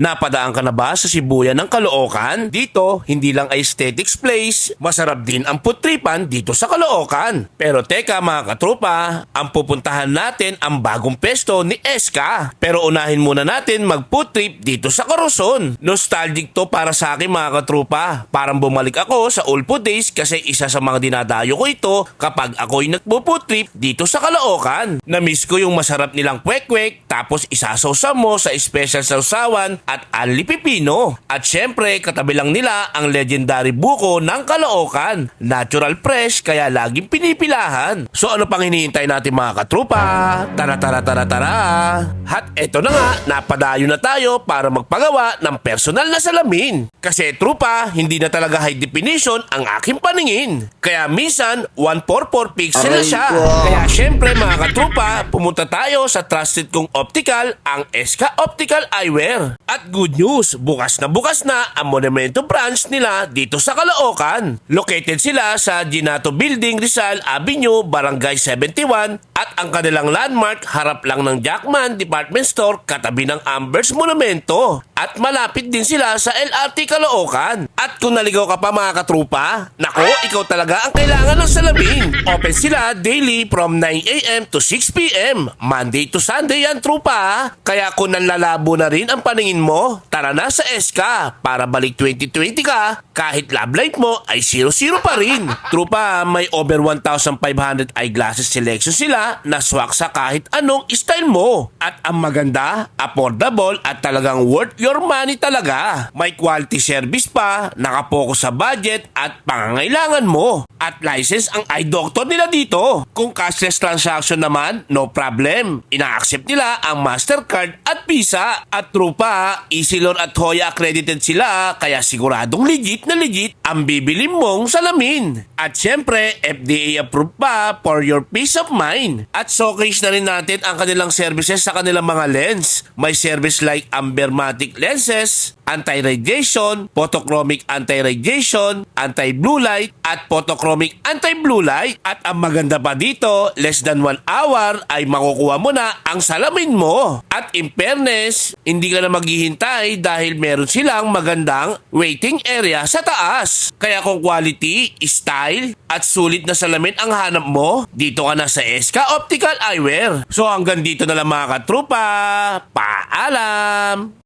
Napadaan ka na ba sa Sibuyan ng Caloocan? Dito, hindi lang aesthetics place, masarap din ang putripan dito sa Caloocan. Pero teka mga katropa, ang pupuntahan natin ang bagong pesto ni Eska. Pero unahin muna natin mag-food trip dito sa Corazon. Nostalgic to para sa akin mga katropa. Parang bumalik ako sa old food days kasi isa sa mga dinadayo ko ito kapag ako'y nagpo-food trip dito sa Caloocan. Na-miss ko yung masarap nilang kwek-kwek, tapos isasawsaw mo sa special sausawan at anli pipino. At syempre, katabi lang nila ang legendary buko ng Caloocan. Natural fresh, kaya laging pinipilahan. So ano pang hinihintay natin mga katrupa? Tara tara tara tara! At eto na nga, napadayo na tayo para magpagawa ng personal na salamin. Kasi trupa, hindi na talaga high definition ang aking paningin. Kaya minsan, 144 pixel na siya. Kaya syempre mga katrupa, pumunta tayo sa trusted kong optical, ang Eska Optical Eyewear. At good news, bukas na ang Monumento branch nila dito sa Caloocan. Located sila sa Ginato Building, Rizal Avenue, Barangay 71 at ang kanilang landmark harap lang ng Jackman Department Store katabi ng Amber's Monumento. At malapit din sila sa LRT Caloocan. At kung naligaw ka pa mga katrupa, nako, ikaw talaga ang kailangan ng salamin. Open sila daily from 9 a.m. to 6 p.m. Monday to Sunday yan trupa. Kaya kung nanlalabo na rin ang paningin mo, tara na sa Eska para balik 2020 ka, kahit love life mo ay 0-0 pa rin. Trupa, may over 1,500 eyeglasses selection sila na swak sa kahit anong style mo. At ang maganda, affordable at talagang worth your money talaga. May quality service pa, nakapokus sa budget at pangangailangan mo. At license ang eye doctor nila dito. Kung cashless transaction naman, no problem. Ina-accept nila ang Mastercard at Visa. At trupa, EasyLoan at Hoya accredited sila, kaya siguradong legit na legit ang bibili mong salamin. At syempre, FDA approved pa for your peace of mind. At showcase na rin natin ang kanilang services sa kanilang mga lens. May service like Ambermatic lenses, anti-radiation, photochromic anti-radiation, anti-blue light, at photochromic anti-blue light. At ang maganda pa dito, less than 1 hour ay makukuha mo na ang salamin mo. At in fairness, hindi ka na maghihintay dahil meron silang magandang waiting area sa taas. Kaya kung quality, style, at sulit na salamin ang hanap mo, dito ka na sa Eska Optical Eyewear. So hanggang dito na lang mga katrupa. Paalam!